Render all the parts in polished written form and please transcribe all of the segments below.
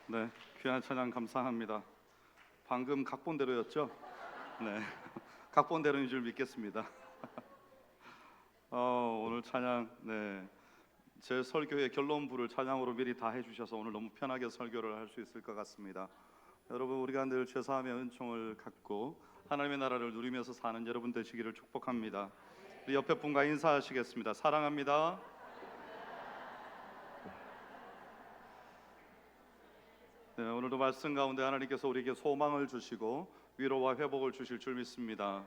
네, 귀한 찬양 감사합니다. 방금 각본대로였죠? 네, 각본대로인 줄 믿겠습니다. 오늘 찬양, 제 설교의 결론부를 찬양으로 미리 다 해주셔서 오늘 너무 편하게 설교를 할 수 있을 것 같습니다. 여러분, 우리가 늘 죄사함의 은총을 갖고 하나님의 나라를 누리면서 사는 여러분 되시기를 축복합니다. 우리 옆에 분과 인사하시겠습니다. 사랑합니다. 네, 오늘도 말씀 가운데 하나님께서 우리에게 소망을 주시고 위로와 회복을 주실 줄 믿습니다.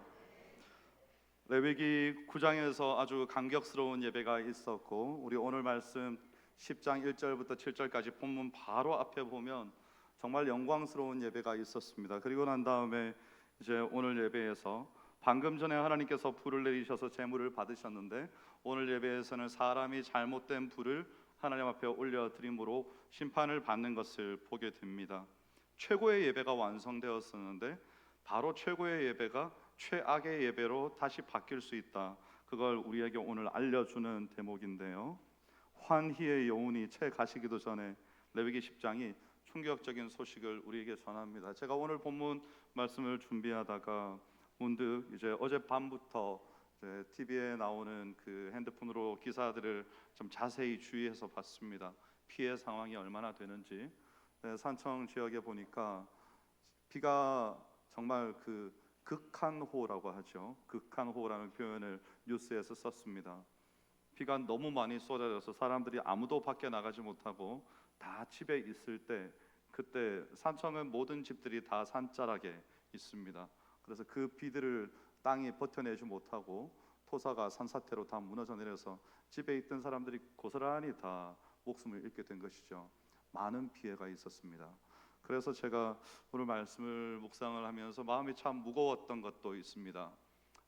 레위기 9장에서 아주 감격스러운 예배가 있었고, 우리 오늘 말씀 10장 1절부터 7절까지 본문 바로 앞에 보면 정말 영광스러운 예배가 있었습니다. 그리고 난 다음에 이제 오늘 예배에서 방금 전에 하나님께서 불을 내리셔서 제물을 받으셨는데, 오늘 예배에서는 사람이 잘못된 불을 하나님 앞에 올려드림으로 심판을 받는 것을 보게 됩니다. 최고의 예배가 완성되었었는데 바로 최고의 예배가 최악의 예배로 다시 바뀔 수 있다. 그걸 우리에게 오늘 알려주는 대목인데요. 환희의 여운이 채 가시기도 전에 레위기 10장이 충격적인 소식을 우리에게 전합니다. 제가 오늘 본문 말씀을 준비하다가 문득 이제 어젯밤부터 TV에 나오는 그 핸드폰으로 기사들을 좀 자세히 주의해서 봤습니다. 피해 상황이 얼마나 되는지. 산청 지역에 보니까 비가 정말 그 극한호라고 하죠. 극한호라는 표현을 뉴스에서 썼습니다. 비가 너무 많이 쏟아져서 사람들이 아무도 밖에 나가지 못하고 다 집에 있을 때, 그때 산청은 모든 집들이 다 산자락에 있습니다. 그래서 그 비들을 땅이 버텨내지 못하고 토사가 산사태로 다 무너져 내려서 집에 있던 사람들이 고스란히 다 목숨을 잃게 된 것이죠. 많은 피해가 있었습니다. 그래서 제가 오늘 말씀을 묵상을 하면서 마음이 참 무거웠던 것도 있습니다.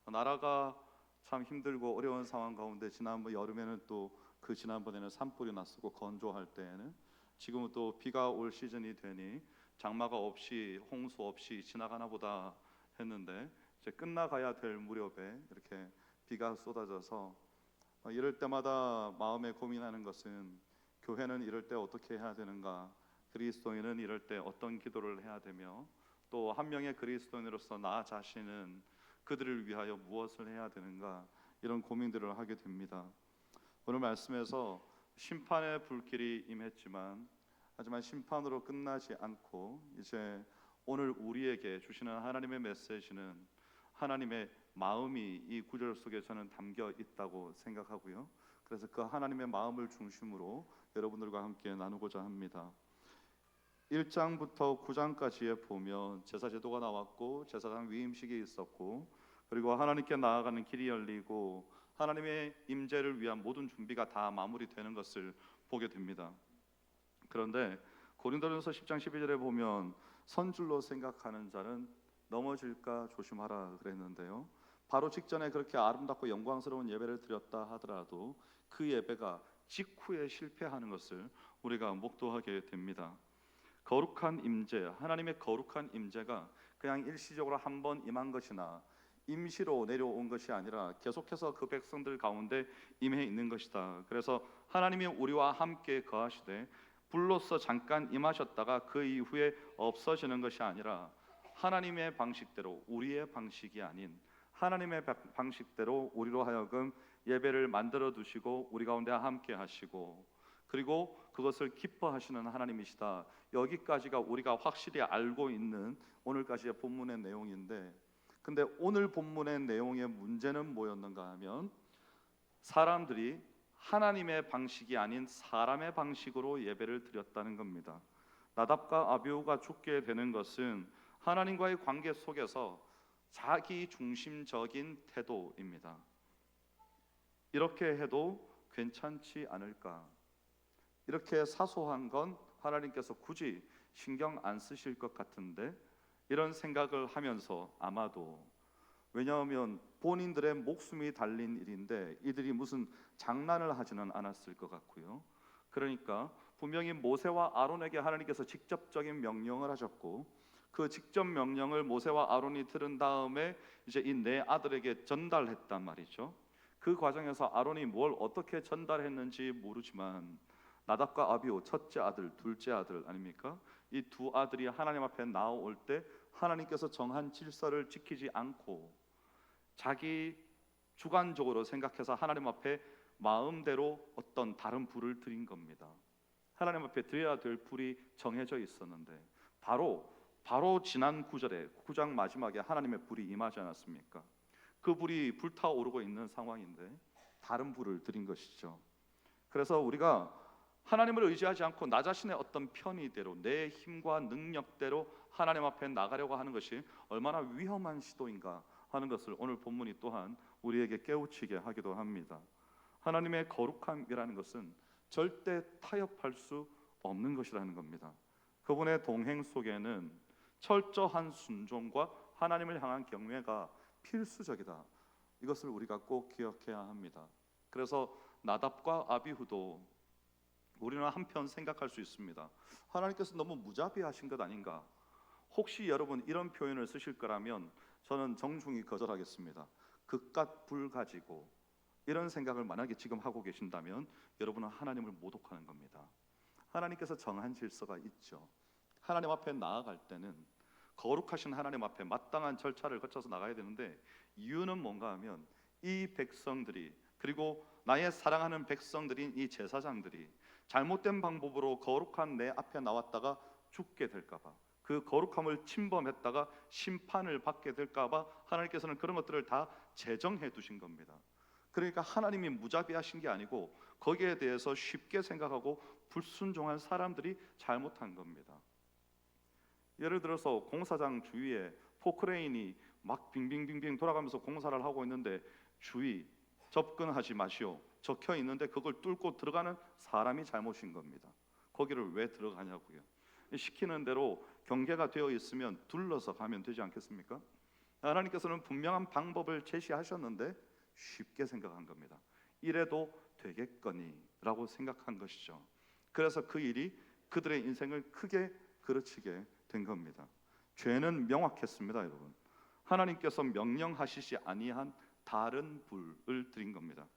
나라가 참 힘들고 어려운 상황 가운데 지난번 여름에는 또 그 지난번에는 산불이 났었고, 건조할 때에는 지금은 또 비가 올 시즌이 되니 장마가 없이 홍수 없이 지나가나 보다 했는데, 이제 끝나가야 될 무렵에 이렇게 비가 쏟아져서 이럴 때마다 마음에 고민하는 것은, 교회는 이럴 때 어떻게 해야 되는가, 그리스도인은 이럴 때 어떤 기도를 해야 되며, 또 한 명의 그리스도인으로서 나 자신은 그들을 위하여 무엇을 해야 되는가, 이런 고민들을 하게 됩니다. 오늘 말씀에서 심판의 불길이 임했지만, 하지만 심판으로 끝나지 않고 이제 오늘 우리에게 주시는 하나님의 메시지는 하나님의 마음이 이 구절 속에 저는 담겨 있다고 생각하고요. 그래서 그 하나님의 마음을 중심으로 여러분들과 함께 나누고자 합니다. 1장부터 9장까지에 보면 제사제도가 나왔고, 제사장 위임식이 있었고, 그리고 하나님께 나아가는 길이 열리고 하나님의 임재를 위한 모든 준비가 다 마무리되는 것을 보게 됩니다. 그런데 고린도전서 10장 12절에 보면 선줄로 생각하는 자는 넘어질까 조심하라 그랬는데요, 바로 직전에 그렇게 아름답고 영광스러운 예배를 드렸다 하더라도 그 예배가 직후에 실패하는 것을 우리가 목도하게 됩니다. 거룩한 임재, 하나님의 거룩한 임재가 그냥 일시적으로 한번 임한 것이나 임시로 내려온 것이 아니라 계속해서 그 백성들 가운데 임해 있는 것이다. 그래서 하나님이 우리와 함께 거하시되 불로서 잠깐 임하셨다가 그 이후에 없어지는 것이 아니라 하나님의 방식대로, 우리의 방식이 아닌 하나님의 방식대로 우리로 하여금 예배를 만들어 두시고 우리 가운데 함께 하시고, 그리고 그것을 기뻐하시는 하나님이시다. 여기까지가 우리가 확실히 알고 있는 오늘까지의 본문의 내용인데, 근데 오늘 본문의 내용의 문제는 뭐였는가 하면, 사람들이 하나님의 방식이 아닌 사람의 방식으로 예배를 드렸다는 겁니다. 나답과 아비후가 죽게 되는 것은 하나님과의 관계 속에서 자기 중심적인 태도입니다. 이렇게 해도 괜찮지 않을까? 이렇게 사소한 건 하나님께서 굳이 신경 안 쓰실 것 같은데, 이런 생각을 하면서 아마도, 왜냐하면 본인들의 목숨이 달린 일인데 이들이 무슨 장난을 하지는 않았을 것 같고요. 그러니까 분명히 모세와 아론에게 하나님께서 직접적인 명령을 하셨고, 그 직접 명령을 모세와 아론이 들은 다음에 이제 이 네 아들에게 전달했단 말이죠. 그 과정에서 아론이 뭘 어떻게 전달했는지 모르지만 나답과 아비후, 첫째 아들, 둘째 아들 아닙니까? 이 두 아들이 하나님 앞에 나올 때 하나님께서 정한 질서를 지키지 않고 자기 주관적으로 생각해서 하나님 앞에 마음대로 어떤 다른 불을 드린 겁니다. 하나님 앞에 드려야 될 불이 정해져 있었는데 바로 지난 구절에 9장 마지막에 하나님의 불이 임하지 않았습니까? 그 불이 불타오르고 있는 상황인데 다른 불을 드린 것이죠. 그래서 우리가 하나님을 의지하지 않고 나 자신의 어떤 편의대로 내 힘과 능력대로 하나님 앞에 나가려고 하는 것이 얼마나 위험한 시도인가 하는 것을 오늘 본문이 또한 우리에게 깨우치게 하기도 합니다. 하나님의 거룩함이라는 것은 절대 타협할 수 없는 것이라는 겁니다. 그분의 동행 속에는 철저한 순종과 하나님을 향한 경외가 필수적이다. 이것을 우리가 꼭 기억해야 합니다. 그래서 나답과 아비후도 우리는 한편 생각할 수 있습니다. 하나님께서 너무 무자비하신 것 아닌가? 혹시 여러분 이런 표현을 쓰실 거라면 저는 정중히 거절하겠습니다. 그깟 불 가지고 이런 생각을 만약에 지금 하고 계신다면 여러분은 하나님을 모독하는 겁니다. 하나님께서 정한 질서가 있죠. 하나님 앞에 나아갈 때는 거룩하신 하나님 앞에 마땅한 절차를 거쳐서 나가야 되는데 이유는 뭔가 하면 이 백성들이 그리고 나의 사랑하는 백성들인 이 제사장들이 잘못된 방법으로 거룩한 내 앞에 나왔다가 죽게 될까봐 그 거룩함을 침범했다가 심판을 받게 될까봐 하나님께서는 그런 것들을 다 제정해 두신 겁니다. 그러니까 하나님이 무자비하신 게 아니고 거기에 대해서 쉽게 생각하고 불순종한 사람들이 잘못한 겁니다. 예를 들어서 공사장 주위에 포크레인이 막 빙빙빙빙 돌아가면서 공사를 하고 있는데 주의 접근하지 마시오 적혀 있는데 그걸 뚫고 들어가는 사람이 잘못인 겁니다. 거기를 왜 들어가냐고요. 시키는 대로 경계가 되어 있으면 둘러서 가면 되지 않겠습니까? 하나님께서는 분명한 방법을 제시하셨는데 쉽게 생각한 겁니다. 이래도 되겠거니 라고 생각한 것이죠. 그래서 그 일이 그들의 인생을 크게 그르치게 된 겁니다. 죄는 명확했습니다, 여러분. 하나님께서 명령하시지 아니한 다른 불을 드린 겁니다.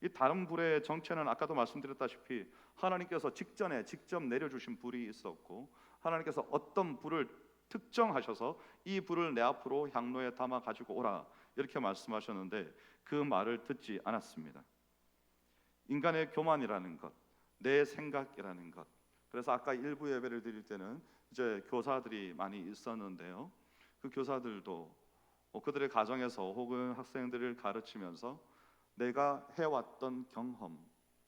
이 다른 불의 정체는 아까도 말씀드렸다시피 하나님께서 직전에 직접 내려주신 불이 있었고 하나님께서 어떤 불을 특정하셔서 이 불을 내 앞으로 향로에 담아 가지고 오라 이렇게 말씀하셨는데 그 말을 듣지 않았습니다. 인간의 교만이라는 것, 내 생각이라는 것. 그래서 아까 일부 예배를 드릴 때는 이제 교사들이 많이 있었는데요. 그 교사들도 그들의 가정에서 혹은 학생들을 가르치면서 내가 해왔던 경험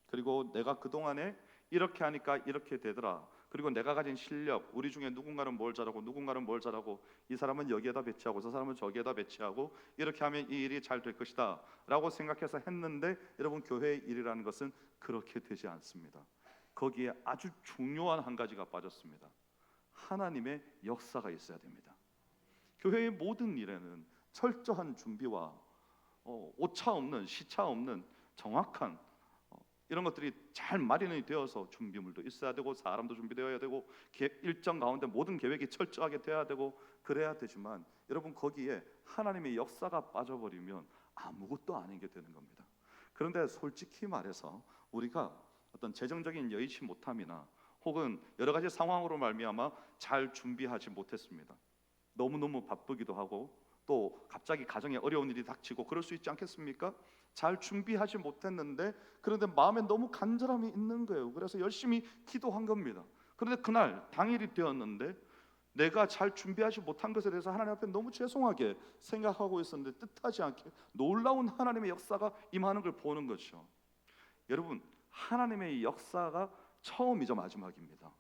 그리고 내가 그동안에 이렇게 하니까 이렇게 되더라 그리고 내가 가진 실력 우리 중에 누군가는 뭘 잘하고 누군가는 뭘 잘하고 이 사람은 여기에다 배치하고 저 사람은 저기에다 배치하고 이렇게 하면 이 일이 잘 될 것이다 라고 생각해서 했는데 여러분 교회의 일이라는 것은 그렇게 되지 않습니다. 거기에 아주 중요한 한 가지가 빠졌습니다. 하나님의 역사가 있어야 됩니다. 교회의 모든 일에는 철저한 준비와 오차 없는 시차 없는 정확한 이런 것들이 잘 마련이 되어서 준비물도 있어야 되고 사람도 준비되어야 되고 일정 가운데 모든 계획이 철저하게 돼야 되고 그래야 되지만 여러분 거기에 하나님의 역사가 빠져버리면 아무것도 아닌 게 되는 겁니다. 그런데 솔직히 말해서 우리가 어떤 재정적인 여의치 못함이나 혹은 여러 가지 상황으로 말미암아 잘 준비하지 못했습니다. 너무너무 바쁘기도 하고 또 갑자기 가정에 어려운 일이 닥치고 그럴 수 있지 않겠습니까? 잘 준비하지 못했는데 그런데 마음에 너무 간절함이 있는 거예요. 그래서 열심히 기도한 겁니다. 그런데 그날 당일이 되었는데 내가 잘 준비하지 못한 것에 대해서 하나님 앞에 너무 죄송하게 생각하고 있었는데 뜻하지 않게 놀라운 하나님의 역사가 임하는 걸 보는 거죠. 여러분 하나님의 역사가 처음이자 마지막입니다.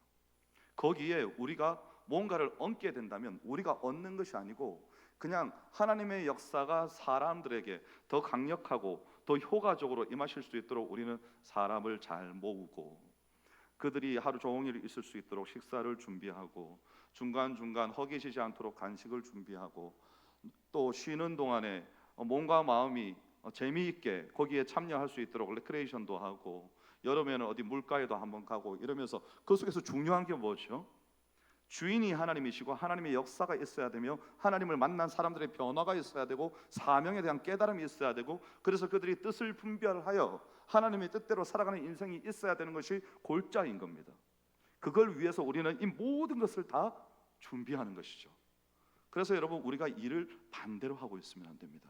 거기에 우리가 뭔가를 얻게 된다면 우리가 얻는 것이 아니고 그냥 하나님의 역사가 사람들에게 더 강력하고 더 효과적으로 임하실 수 있도록 우리는 사람을 잘 모으고 그들이 하루 종일 있을 수 있도록 식사를 준비하고 중간중간 허기지지 않도록 간식을 준비하고 또 쉬는 동안에 몸과 마음이 재미있게 거기에 참여할 수 있도록 레크레이션도 하고 여름에는 어디 물가에도 한번 가고 이러면서 그 속에서 중요한 게 뭐죠? 주인이 하나님이시고 하나님의 역사가 있어야 되며 하나님을 만난 사람들의 변화가 있어야 되고 사명에 대한 깨달음이 있어야 되고 그래서 그들이 뜻을 분별하여 하나님의 뜻대로 살아가는 인생이 있어야 되는 것이 골자인 겁니다. 그걸 위해서 우리는 이 모든 것을 다 준비하는 것이죠. 그래서 여러분, 우리가 일을 반대로 하고 있으면 안 됩니다.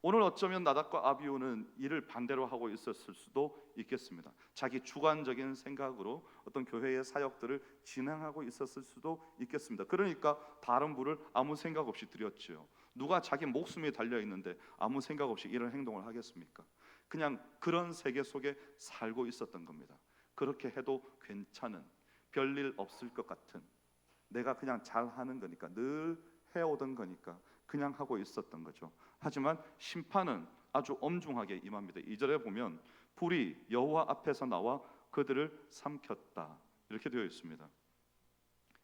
오늘 어쩌면 나답과 아비후는 일을 반대로 하고 있었을 수도 있겠습니다. 자기 주관적인 생각으로 어떤 교회의 사역들을 진행하고 있었을 수도 있겠습니다. 그러니까 다른 부를 아무 생각 없이 드렸지요. 누가 자기 목숨이 달려 있는데 아무 생각 없이 이런 행동을 하겠습니까? 그냥 그런 세계 속에 살고 있었던 겁니다. 그렇게 해도 괜찮은, 별일 없을 것 같은, 내가 그냥 잘하는 거니까, 늘 해오던 거니까 그냥 하고 있었던 거죠. 하지만 심판은 아주 엄중하게 임합니다. 2절에 보면 불이 여호와 앞에서 나와 그들을 삼켰다, 이렇게 되어 있습니다.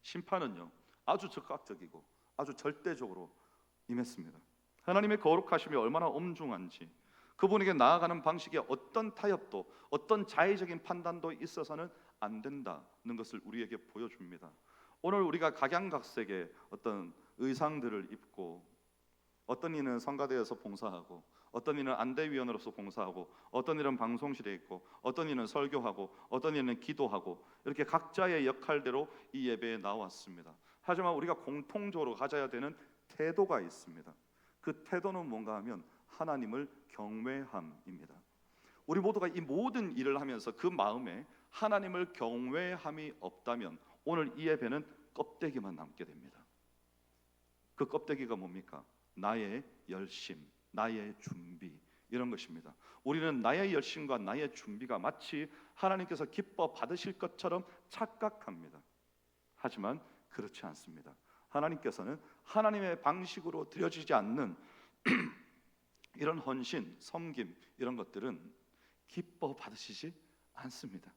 심판은요, 아주 즉각적이고 아주 절대적으로 임했습니다. 하나님의 거룩하심이 얼마나 엄중한지, 그분에게 나아가는 방식에 어떤 타협도, 어떤 자의적인 판단도 있어서는 안 된다는 것을 우리에게 보여줍니다. 오늘 우리가 각양각색의 어떤 의상들을 입고, 어떤 이는 성가대에서 봉사하고, 어떤 이는 안대위원으로서 봉사하고, 어떤 이는 방송실에 있고, 어떤 이는 설교하고, 어떤 이는 기도하고, 이렇게 각자의 역할대로 이 예배에 나왔습니다. 하지만 우리가 공통적으로 가져야 되는 태도가 있습니다. 그 태도는 뭔가 하면 하나님을 경외함입니다. 우리 모두가 이 모든 일을 하면서 그 마음에 하나님을 경외함이 없다면 오늘 이 예배는 껍데기만 남게 됩니다. 그 껍데기가 뭡니까? 나의 열심, 나의 준비, 이런 것입니다. 우리는 나의 열심과 나의 준비가 마치 하나님께서 기뻐 받으실 것처럼 착각합니다. 하지만 그렇지 않습니다. 하나님께서는 하나님의 방식으로 드려지지 않는 이런 헌신, 섬김, 이런 것들은 기뻐 받으시지 않습니다.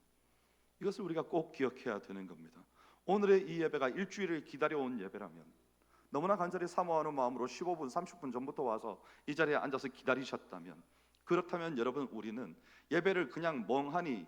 이것을 우리가 꼭 기억해야 되는 겁니다. 오늘의 이 예배가 일주일을 기다려온 예배라면, 너무나 간절히 사모하는 마음으로 15분, 30분 전부터 와서 이 자리에 앉아서 기다리셨다면, 그렇다면 여러분, 우리는 예배를 그냥 멍하니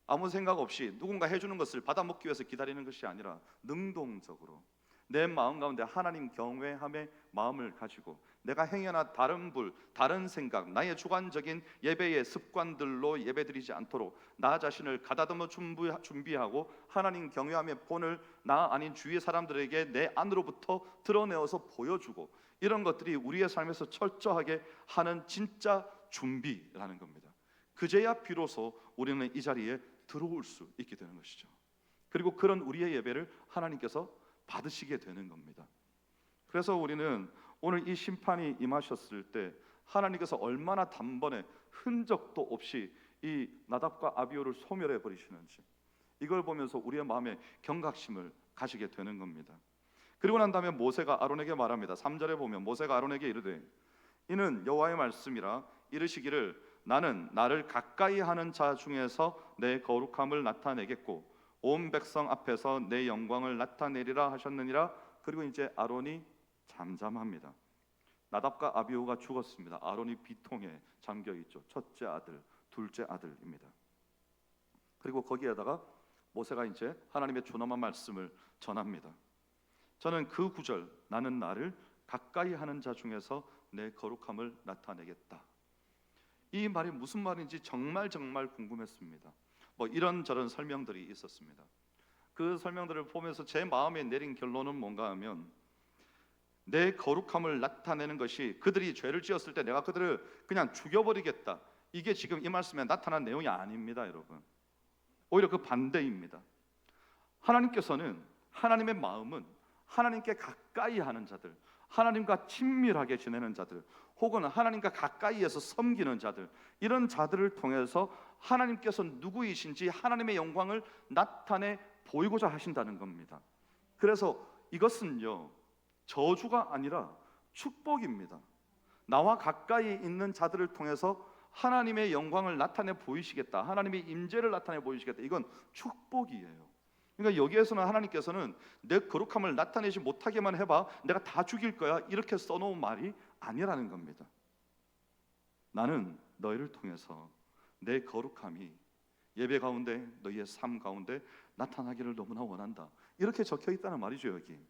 아무 생각 없이 누군가 해주는 것을 받아먹기 위해서 기다리는 것이 아니라 능동적으로 내 마음 가운데 하나님 경외함의 마음을 가지고 내가 행여나 다른 불, 다른 생각, 나의 주관적인 예배의 습관들로 예배드리지 않도록 나 자신을 가다듬어 준비하고 하나님 경외함의 본을 나 아닌 주위의 사람들에게 내 안으로부터 드러내어서 보여주고, 이런 것들이 우리의 삶에서 철저하게 하는 진짜 준비라는 겁니다. 그제야 비로소 우리는 이 자리에 들어올 수 있게 되는 것이죠. 그리고 그런 우리의 예배를 하나님께서 받으시게 되는 겁니다. 그래서 우리는 오늘 이 심판이 임하셨을 때 하나님께서 얼마나 단번에 흔적도 없이 이 나답과 아비후를 소멸해 버리시는지, 이걸 보면서 우리의 마음에 경각심을 가지게 되는 겁니다. 그리고 난 다음에 모세가 아론에게 말합니다. 3절에 보면 모세가 아론에게 이르되 이는 여호와의 말씀이라 이르시기를 나는 나를 가까이 하는 자 중에서 내 거룩함을 나타내겠고 온 백성 앞에서 내 영광을 나타내리라 하셨느니라. 그리고 이제 아론이 잠잠합니다. 나답과 아비후가 죽었습니다. 아론이 비통에 잠겨 있죠. 첫째 아들, 둘째 아들입니다. 그리고 거기에다가 모세가 이제 하나님의 존엄한 말씀을 전합니다. 저는 그 구절, 나는 나를 가까이 하는 자 중에서 내 거룩함을 나타내겠다, 이 말이 무슨 말인지 정말 궁금했습니다. 뭐 이런저런 설명들이 있었습니다. 그 설명들을 보면서 제 마음에 내린 결론은 뭔가 하면, 내 거룩함을 나타내는 것이 그들이 죄를 지었을 때 내가 그들을 그냥 죽여버리겠다, 이게 지금 이 말씀에 나타난 내용이 아닙니다, 여러분. 오히려 그 반대입니다. 하나님께서는, 하나님의 마음은 하나님께 가까이 하는 자들, 하나님과 친밀하게 지내는 자들, 혹은 하나님과 가까이에서 섬기는 자들, 이런 자들을 통해서 하나님께서 누구이신지 하나님의 영광을 나타내 보이고자 하신다는 겁니다. 그래서 이것은요, 저주가 아니라 축복입니다. 나와 가까이 있는 자들을 통해서 하나님의 영광을 나타내 보이시겠다, 하나님의 임재를 나타내 보이시겠다, 이건 축복이에요. 그러니까 여기에서는 하나님께서는 내 거룩함을 나타내지 못하게만 해봐, 내가 다 죽일 거야, 이렇게 써놓은 말이 아니라는 겁니다. 나는 너희를 통해서 내 거룩함이 예배 가운데, 너희의 삶 가운데 나타나기를 너무나 원한다, 이렇게 적혀 있다는 말이죠. 여기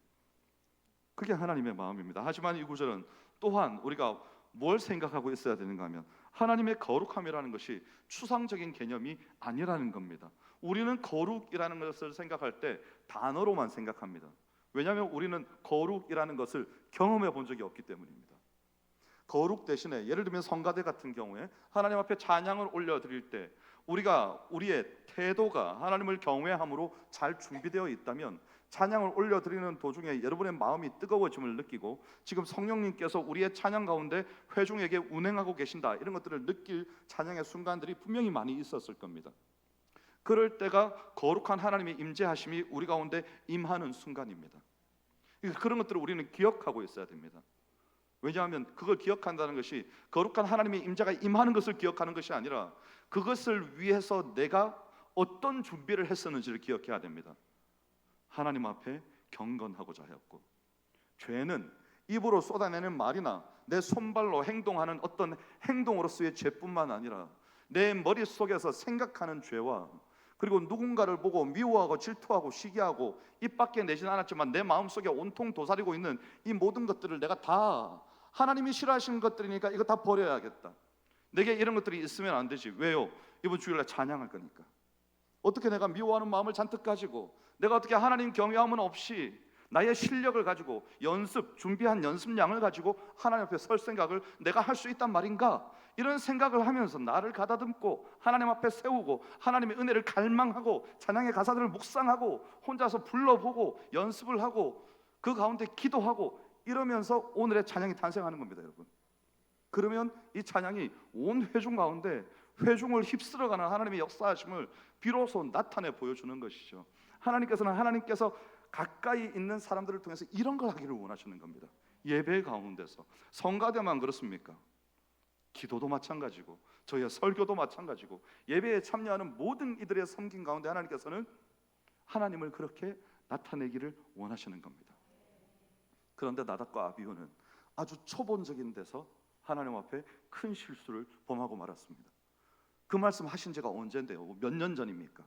그게 하나님의 마음입니다. 하지만 이 구절은 또한 우리가 뭘 생각하고 있어야 되는가 하면, 하나님의 거룩함이라는 것이 추상적인 개념이 아니라는 겁니다. 우리는 거룩이라는 것을 생각할 때 단어로만 생각합니다. 왜냐하면 우리는 거룩이라는 것을 경험해 본 적이 없기 때문입니다. 거룩 대신에 예를 들면 성가대 같은 경우에 하나님 앞에 찬양을 올려드릴 때 우리가 우리의 태도가 하나님을 경외함으로 잘 준비되어 있다면 찬양을 올려드리는 도중에 여러분의 마음이 뜨거워짐을 느끼고 지금 성령님께서 우리의 찬양 가운데 회중에게 운행하고 계신다, 이런 것들을 느낄 찬양의 순간들이 분명히 많이 있었을 겁니다. 그럴 때가 거룩한 하나님의 임재하심이 우리 가운데 임하는 순간입니다. 그런 것들을 우리는 기억하고 있어야 됩니다. 왜냐하면 그걸 기억한다는 것이 거룩한 하나님의 임재가 임하는 것을 기억하는 것이 아니라 그것을 위해서 내가 어떤 준비를 했었는지를 기억해야 됩니다. 하나님 앞에 경건하고자 하였고, 죄는 입으로 쏟아내는 말이나 내 손발로 행동하는 어떤 행동으로서의 죄뿐만 아니라 내 머릿속에서 생각하는 죄와, 그리고 누군가를 보고 미워하고 질투하고 시기하고 입 밖에 내지는 않았지만 내 마음속에 온통 도사리고 있는 이 모든 것들을 내가 다 하나님이 싫어하시는 것들이니까 이거 다 버려야겠다. 내게 이런 것들이 있으면 안 되지. 왜요? 이번 주일날 찬양할 거니까. 어떻게 내가 미워하는 마음을 잔뜩 가지고 내가 어떻게 하나님 경외함은 없이 나의 실력을 가지고 준비한 연습량을 가지고 하나님 앞에 설 생각을 내가 할 수 있단 말인가? 이런 생각을 하면서 나를 가다듬고 하나님 앞에 세우고 하나님의 은혜를 갈망하고 찬양의 가사들을 묵상하고 혼자서 불러보고 연습을 하고 그 가운데 기도하고 이러면서 오늘의 찬양이 탄생하는 겁니다, 여러분. 그러면 이 찬양이 온 회중 가운데 회중을 휩쓸어가는 하나님의 역사하심을 비로소 나타내 보여주는 것이죠. 하나님께서 가까이 있는 사람들을 통해서 이런 걸 하기를 원하시는 겁니다. 예배 가운데서. 성가대만 그렇습니까? 기도도 마찬가지고 저희의 설교도 마찬가지고 예배에 참여하는 모든 이들의 섬김 가운데 하나님께서는 하나님을 그렇게 나타내기를 원하시는 겁니다. 그런데 나답과 아비후는 아주 초본적인 데서 하나님 앞에 큰 실수를 범하고 말았습니다. 그 말씀 하신 지가 언젠데요? 몇 년 전입니까?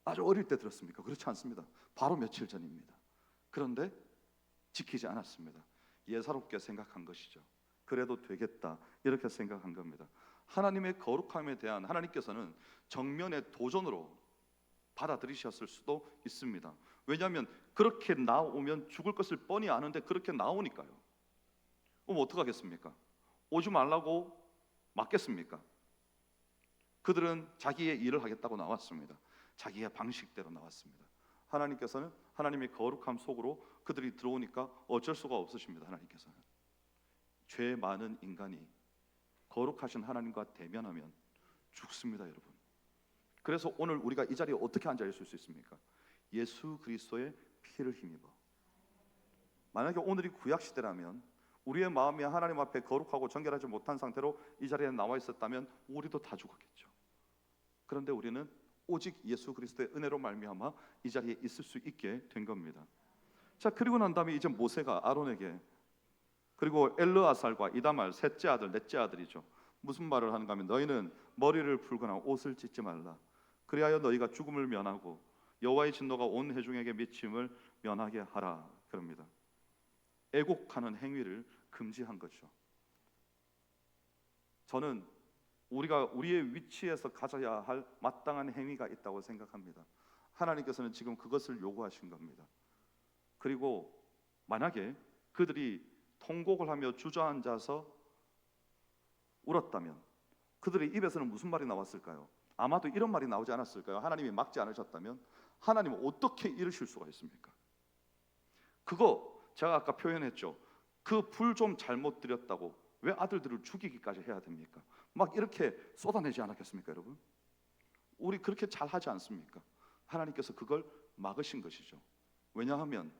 아주 어릴 때 들었습니까? 그렇지 않습니다. 바로 며칠 전입니다. 그런데 지키지 않았습니다. 예사롭게 생각한 것이죠. 그래도 되겠다 이렇게 생각한 겁니다. 하나님의 거룩함에 대한 하나님께서는 정면의 도전으로 받아들이셨을 수도 있습니다. 왜냐하면 그렇게 나오면 죽을 것을 뻔히 아는데 그렇게 나오니까요. 그럼 어떡하겠습니까? 오지 말라고 맞겠습니까? 그들은 자기의 일을 하겠다고 나왔습니다. 자기의 방식대로 나왔습니다. 하나님께서는 하나님의 거룩함 속으로 그들이 들어오니까 어쩔 수가 없으십니다. 하나님께서는 죄 많은 인간이 거룩하신 하나님과 대면하면 죽습니다, 여러분. 그래서 오늘 우리가 이 자리에 어떻게 앉아 있을 수 있습니까? 예수 그리스도의 피를 힘입어. 만약에 오늘이 구약 시대라면 우리의 마음이 하나님 앞에 거룩하고 정결하지 못한 상태로 이 자리에 나와 있었다면 우리도 다 죽었겠죠. 그런데 우리는 오직 예수 그리스도의 은혜로 말미암아 이 자리에 있을 수 있게 된 겁니다. 자, 그리고 난 다음에 이제 모세가 아론에게, 그리고 엘르아살과 이다말 셋째 아들 넷째 아들이죠, 무슨 말을 하는가 하면 너희는 머리를 풀거나 옷을 찢지 말라. 그리하여 너희가 죽음을 면하고 여호와의 진노가 온 회중에게 미침을 면하게 하라 그럽니다. 애곡하는 행위를 금지한 거죠. 저는 우리가 우리의 위치에서 가져야 할 마땅한 행위가 있다고 생각합니다. 하나님께서는 지금 그것을 요구하신 겁니다. 그리고 만약에 그들이 통곡을 하며 주저앉아서 울었다면 그들의 입에서는 무슨 말이 나왔을까요? 아마도 이런 말이 나오지 않았을까요? 하나님이 막지 않으셨다면 하나님은 어떻게 이러실 수가 있습니까? 그거 제가 아까 표현했죠. 그 불 좀 잘못 드렸다고 왜 아들들을 죽이기까지 해야 됩니까? 막 이렇게 쏟아내지 않았겠습니까, 여러분? 우리 그렇게 잘 하지 않습니까? 하나님께서 그걸 막으신 것이죠. 왜냐하면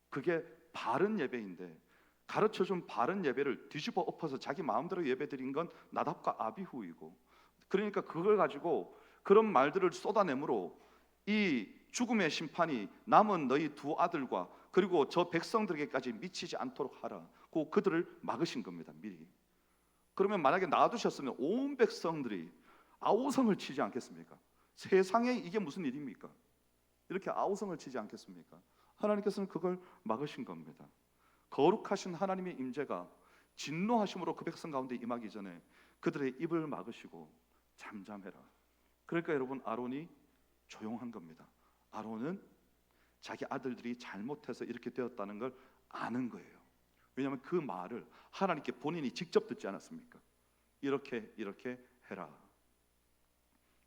그게 바른 예배인데 가르쳐준 바른 예배를 뒤집어 엎어서 자기 마음대로 예배드린 건 나답과 아비후이고, 그러니까 그걸 가지고 그런 말들을 쏟아내므로 이 죽음의 심판이 남은 너희 두 아들과 그리고 저 백성들에게까지 미치지 않도록 하라. 그들을 막으신 겁니다, 미리. 그러면 만약에 놔두셨으면 온 백성들이 아우성을 치지 않겠습니까? 세상에 이게 무슨 일입니까? 이렇게 아우성을 치지 않겠습니까? 하나님께서는 그걸 막으신 겁니다. 거룩하신 하나님의 임재가 진노하심으로 그 백성 가운데 임하기 전에 그들의 입을 막으시고 잠잠해라. 그러니까 여러분, 아론이 조용한 겁니다. 아론은 자기 아들들이 잘못해서 이렇게 되었다는 걸 아는 거예요. 왜냐하면 그 말을 하나님께 본인이 직접 듣지 않았습니까? 이렇게 해라.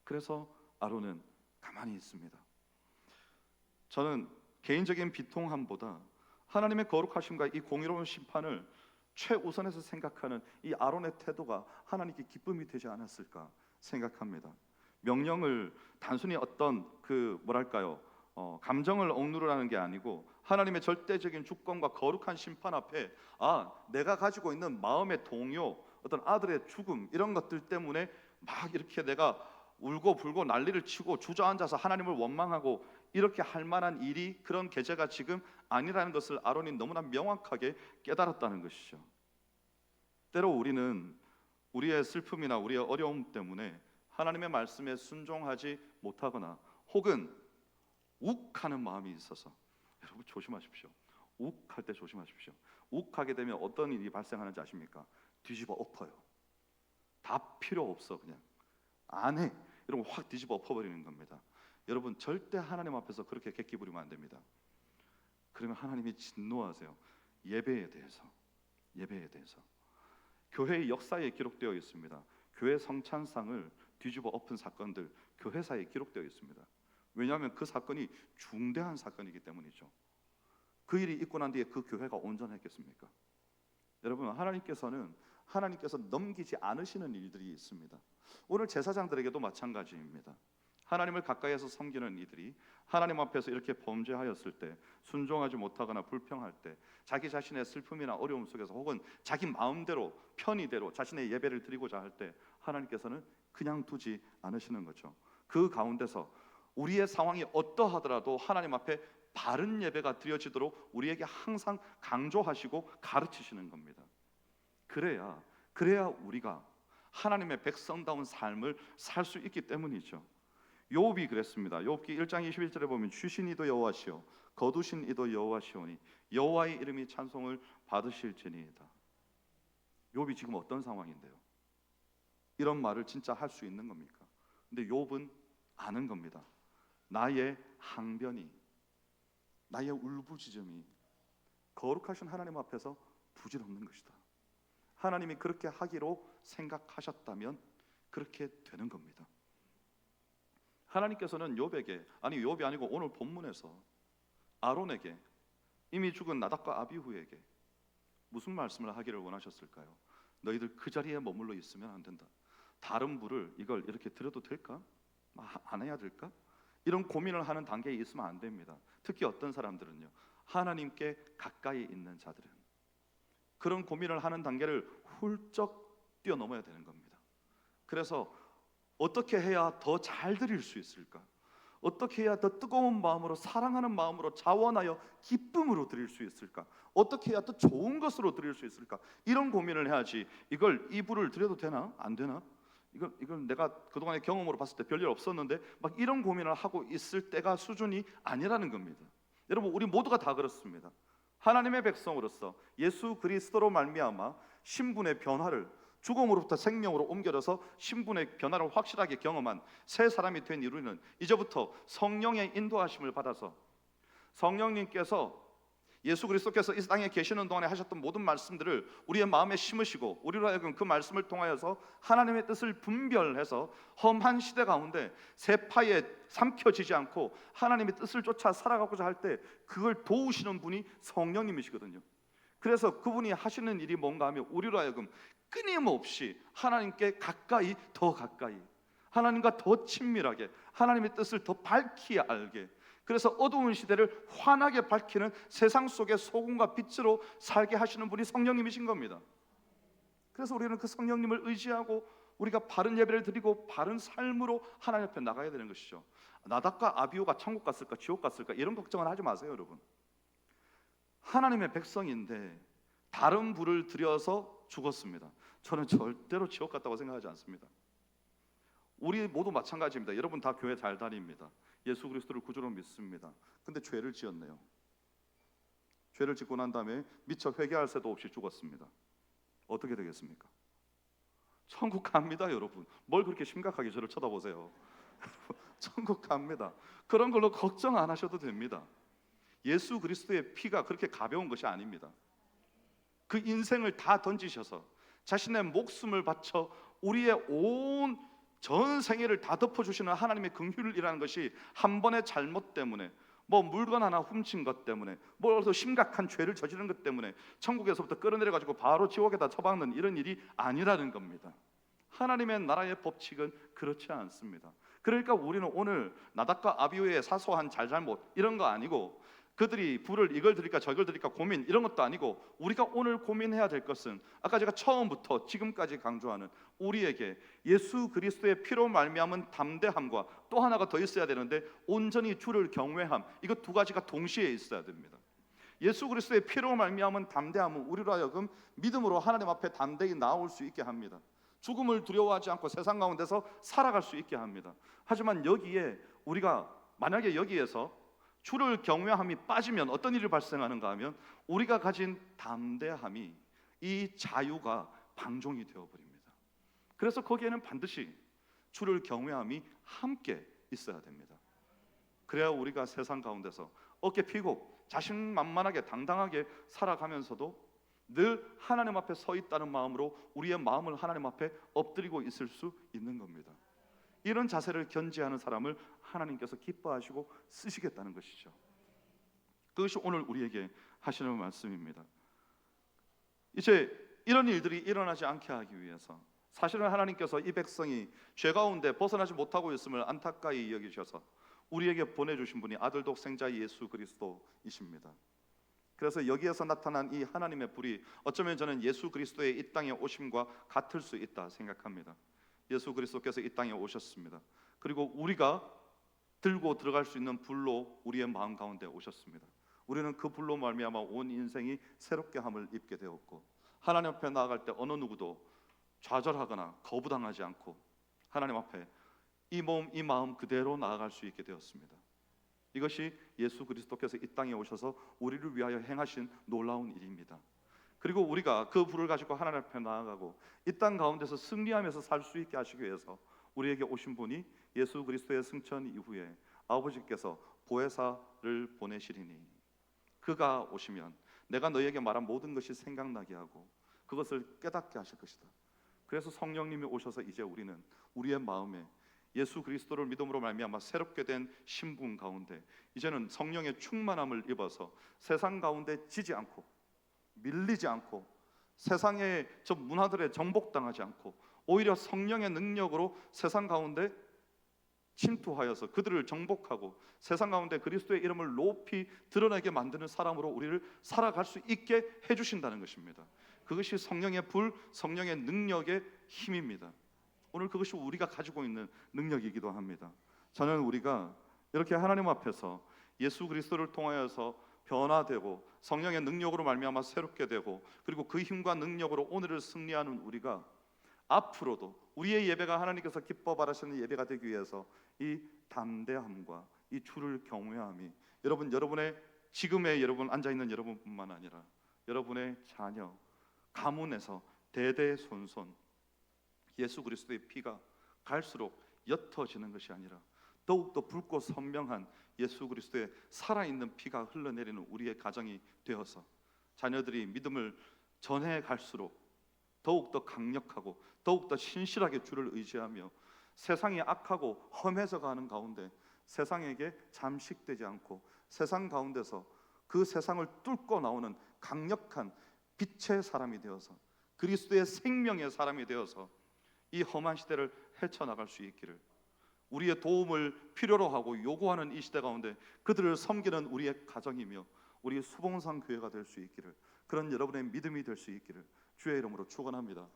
그래서 아론은 가만히 있습니다. 저는 개인적인 비통함보다 하나님의 거룩하심과 이 공의로운 심판을 최우선에서 생각하는 이 아론의 태도가 하나님께 기쁨이 되지 않았을까 생각합니다. 명령을 단순히 어떤 감정을 억누르라는 게 아니고 하나님의 절대적인 주권과 거룩한 심판 앞에 내가 가지고 있는 마음의 동요, 어떤 아들의 죽음 이런 것들 때문에 막 이렇게 내가 울고 불고 난리를 치고 주저앉아서 하나님을 원망하고 이렇게 할 만한 일이 그런 계제가 지금 아니라는 것을 아론이 너무나 명확하게 깨달았다는 것이죠. 때로 우리는 우리의 슬픔이나 우리의 어려움 때문에 하나님의 말씀에 순종하지 못하거나 혹은 욱하는 마음이 있어서, 여러분 조심하십시오. 욱할 때 조심하십시오. 욱하게 되면 어떤 일이 발생하는지 아십니까? 뒤집어 엎어요. 다 필요 없어, 그냥 안 해, 이러면 확 뒤집어 엎어버리는 겁니다. 여러분 절대 하나님 앞에서 그렇게 객기 부리면 안 됩니다. 그러면 하나님이 진노하세요. 예배에 대해서 교회의 역사에 기록되어 있습니다. 교회 성찬상을 뒤집어 엎은 사건들 교회사에 기록되어 있습니다. 왜냐하면 그 사건이 중대한 사건이기 때문이죠. 그 일이 있고 난 뒤에 그 교회가 온전했겠습니까? 여러분 하나님께서 넘기지 않으시는 일들이 있습니다. 오늘 제사장들에게도 마찬가지입니다. 하나님을 가까이에서 섬기는 이들이 하나님 앞에서 이렇게 범죄하였을 때, 순종하지 못하거나 불평할 때, 자기 자신의 슬픔이나 어려움 속에서 혹은 자기 마음대로 편의대로 자신의 예배를 드리고자 할 때 하나님께서는 그냥 두지 않으시는 거죠. 그 가운데서 우리의 상황이 어떠하더라도 하나님 앞에 바른 예배가 드려지도록 우리에게 항상 강조하시고 가르치시는 겁니다. 그래야 우리가 하나님의 백성다운 삶을 살 수 있기 때문이죠. 욥이 그랬습니다. 욥기 1장 21절에 보면 주신 이도 여호와시오 거두신 이도 여호와시오니 여호와의 이름이 찬송을 받으실지니이다. 욥이 지금 어떤 상황인데요? 이런 말을 진짜 할 수 있는 겁니까? 근데 욥은 아는 겁니다. 나의 항변이, 나의 울부짖음이 거룩하신 하나님 앞에서 부질없는 것이다. 하나님이 그렇게 하기로 생각하셨다면 그렇게 되는 겁니다. 하나님께서는 욥이 아니고 오늘 본문에서 아론에게, 이미 죽은 나답과 아비후에게 무슨 말씀을 하기를 원하셨을까요? 너희들 그 자리에 머물러 있으면 안 된다. 다른 불을 이걸 이렇게 들여도 될까? 안 해야 될까? 이런 고민을 하는 단계에 있으면 안 됩니다. 특히 어떤 사람들은요, 하나님께 가까이 있는 자들은 그런 고민을 하는 단계를 훌쩍 뛰어넘어야 되는 겁니다. 그래서 어떻게 해야 더 잘 드릴 수 있을까? 어떻게 해야 더 뜨거운 마음으로, 사랑하는 마음으로, 자원하여 기쁨으로 드릴 수 있을까? 어떻게 해야 더 좋은 것으로 드릴 수 있을까? 이런 고민을 해야지 이 불을 드려도 되나? 안 되나? 이걸 내가 그동안의 경험으로 봤을 때 별일 없었는데 막 이런 고민을 하고 있을 때가 수준이 아니라는 겁니다. 여러분 우리 모두가 다 그렇습니다. 하나님의 백성으로서 예수 그리스도로 말미암아 신분의 변화를, 죽음으로부터 생명으로 옮겨져서 신분의 변화를 확실하게 경험한 새 사람이 된 우리는 이제부터 성령의 인도하심을 받아서 성령님께서, 예수 그리스도께서 이 땅에 계시는 동안에 하셨던 모든 말씀들을 우리의 마음에 심으시고 우리로 하여금 그 말씀을 통하여서 하나님의 뜻을 분별해서 험한 시대 가운데 세파에 삼켜지지 않고 하나님의 뜻을 쫓아 살아가고자 할 때 그걸 도우시는 분이 성령님이시거든요. 그래서 그분이 하시는 일이 뭔가 하면 우리로 하여금 끊임없이 하나님께 가까이, 더 가까이, 하나님과 더 친밀하게, 하나님의 뜻을 더 밝히 알게, 그래서 어두운 시대를 환하게 밝히는 세상 속의 소금과 빛으로 살게 하시는 분이 성령님이신 겁니다. 그래서 우리는 그 성령님을 의지하고 우리가 바른 예배를 드리고 바른 삶으로 하나님 앞에 나가야 되는 것이죠. 나답과 아비후가 천국 갔을까 지옥 갔을까 이런 걱정은 하지 마세요. 여러분, 하나님의 백성인데 다른 불을 들여서 죽었습니다. 저는 절대로 지옥 갔다고 생각하지 않습니다. 우리 모두 마찬가지입니다. 여러분 다 교회 잘 다닙니다. 예수 그리스도를 구주로 믿습니다. 근데 죄를 지었네요. 죄를 짓고 난 다음에 미처 회개할 새도 없이 죽었습니다. 어떻게 되겠습니까? 천국 갑니다. 여러분, 뭘 그렇게 심각하게 저를 쳐다보세요. 천국 갑니다. 그런 걸로 걱정 안 하셔도 됩니다. 예수 그리스도의 피가 그렇게 가벼운 것이 아닙니다. 그 인생을 다 던지셔서 자신의 목숨을 바쳐 우리의 온 전 생애를 다 덮어주시는 하나님의 긍휼이라는 것이 한 번의 잘못 때문에, 뭐 물건 하나 훔친 것 때문에, 뭐 더 심각한 죄를 저지른 것 때문에 천국에서부터 끌어내려 가지고 바로 지옥에다 처박는 이런 일이 아니라는 겁니다. 하나님의 나라의 법칙은 그렇지 않습니다. 그러니까 우리는 오늘 나답과 아비후의 사소한 잘잘못 이런 거 아니고, 그들이 불을 이걸 드릴까 저걸 드릴까 고민 이런 것도 아니고, 우리가 오늘 고민해야 될 것은 아까 제가 처음부터 지금까지 강조하는 우리에게 예수 그리스도의 피로 말미암은 담대함과 또 하나가 더 있어야 되는데, 온전히 주를 경외함, 이거 두 가지가 동시에 있어야 됩니다. 예수 그리스도의 피로 말미암은 담대함은 우리로 하여금 믿음으로 하나님 앞에 담대히 나올 수 있게 합니다. 죽음을 두려워하지 않고 세상 가운데서 살아갈 수 있게 합니다. 하지만 여기에 우리가 만약에 여기에서 주를 경외함이 빠지면 어떤 일이 발생하는가 하면, 우리가 가진 담대함이, 이 자유가 방종이 되어버립니다. 그래서 거기에는 반드시 주를 경외함이 함께 있어야 됩니다. 그래야 우리가 세상 가운데서 어깨 펴고 자신만만하게 당당하게 살아가면서도 늘 하나님 앞에 서 있다는 마음으로 우리의 마음을 하나님 앞에 엎드리고 있을 수 있는 겁니다. 이런 자세를 견지하는 사람을 하나님께서 기뻐하시고 쓰시겠다는 것이죠. 그것이 오늘 우리에게 하시는 말씀입니다. 이제 이런 일들이 일어나지 않게 하기 위해서, 사실은 하나님께서 이 백성이 죄 가운데 벗어나지 못하고 있음을 안타까이 여기셔서 우리에게 보내주신 분이 아들 독생자 예수 그리스도이십니다. 그래서 여기에서 나타난 이 하나님의 불이 어쩌면 저는 예수 그리스도의 이 땅에 오심과 같을 수 있다 생각합니다. 예수 그리스도께서 이 땅에 오셨습니다. 그리고 우리가 들고 들어갈 수 있는 불로 우리의 마음 가운데 오셨습니다. 우리는 그 불로 말미암아 온 인생이 새롭게 함을 입게 되었고, 하나님 앞에 나아갈 때 어느 누구도 좌절하거나 거부당하지 않고 하나님 앞에 이 몸 이 마음 그대로 나아갈 수 있게 되었습니다. 이것이 예수 그리스도께서 이 땅에 오셔서 우리를 위하여 행하신 놀라운 일입니다. 그리고 우리가 그 불을 가지고 하나님 앞에 나아가고 이 땅 가운데서 승리하면서 살 수 있게 하시기 위해서 우리에게 오신 분이 예수 그리스도의 승천 이후에 아버지께서 보혜사를 보내시리니 그가 오시면 내가 너희에게 말한 모든 것이 생각나게 하고 그것을 깨닫게 하실 것이다. 그래서 성령님이 오셔서 이제 우리는 우리의 마음에 예수 그리스도를 믿음으로 말미암아 새롭게 된 신분 가운데 이제는 성령의 충만함을 입어서 세상 가운데 지지 않고 밀리지 않고 세상의 저 문화들에 정복당하지 않고 오히려 성령의 능력으로 세상 가운데 침투하여서 그들을 정복하고 세상 가운데 그리스도의 이름을 높이 드러내게 만드는 사람으로 우리를 살아갈 수 있게 해주신다는 것입니다. 그것이 성령의 불, 성령의 능력의 힘입니다. 오늘 그것이 우리가 가지고 있는 능력이기도 합니다. 저는 우리가 이렇게 하나님 앞에서 예수 그리스도를 통하여서 변화되고 성령의 능력으로 말미암아 새롭게 되고 그리고 그 힘과 능력으로 오늘을 승리하는 우리가 앞으로도 우리의 예배가 하나님께서 기뻐 바라시는 예배가 되기 위해서 이 담대함과 이 주를 경외함이 여러분의 지금의 여러분 앉아있는 여러분뿐만 아니라 여러분의 자녀 가문에서 대대손손 예수 그리스도의 피가 갈수록 옅어지는 것이 아니라 더욱더 붉고 선명한 예수 그리스도의 살아있는 피가 흘러내리는 우리의 가정이 되어서 자녀들이 믿음을 전해 갈수록 더욱더 강력하고 더욱더 신실하게 주를 의지하며 세상이 악하고 험해져 가는 가운데 세상에게 잠식되지 않고 세상 가운데서 그 세상을 뚫고 나오는 강력한 빛의 사람이 되어서 그리스도의 생명의 사람이 되어서 이 험한 시대를 헤쳐나갈 수 있기를, 우리의 도움을 필요로 하고 요구하는 이 시대 가운데 그들을 섬기는 우리의 가정이며 우리 수봉산 교회가 될 수 있기를, 그런 여러분의 믿음이 될 수 있기를 주의 이름으로 축원합니다.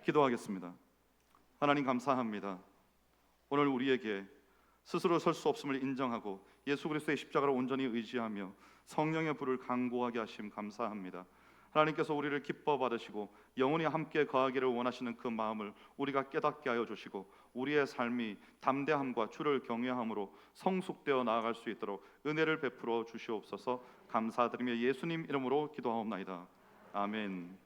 기도하겠습니다. 하나님 감사합니다. 오늘 우리에게 스스로 설 수 없음을 인정하고 예수 그리스도의 십자가를 온전히 의지하며 성령의 불을 강구하게 하심 감사합니다. 하나님께서 우리를 기뻐 받으시고 영원히 함께 거하기를 원하시는 그 마음을 우리가 깨닫게 하여 주시고 우리의 삶이 담대함과 주를 경외함으로 성숙되어 나아갈 수 있도록 은혜를 베풀어 주시옵소서. 감사드리며 예수님 이름으로 기도하옵나이다. 아멘.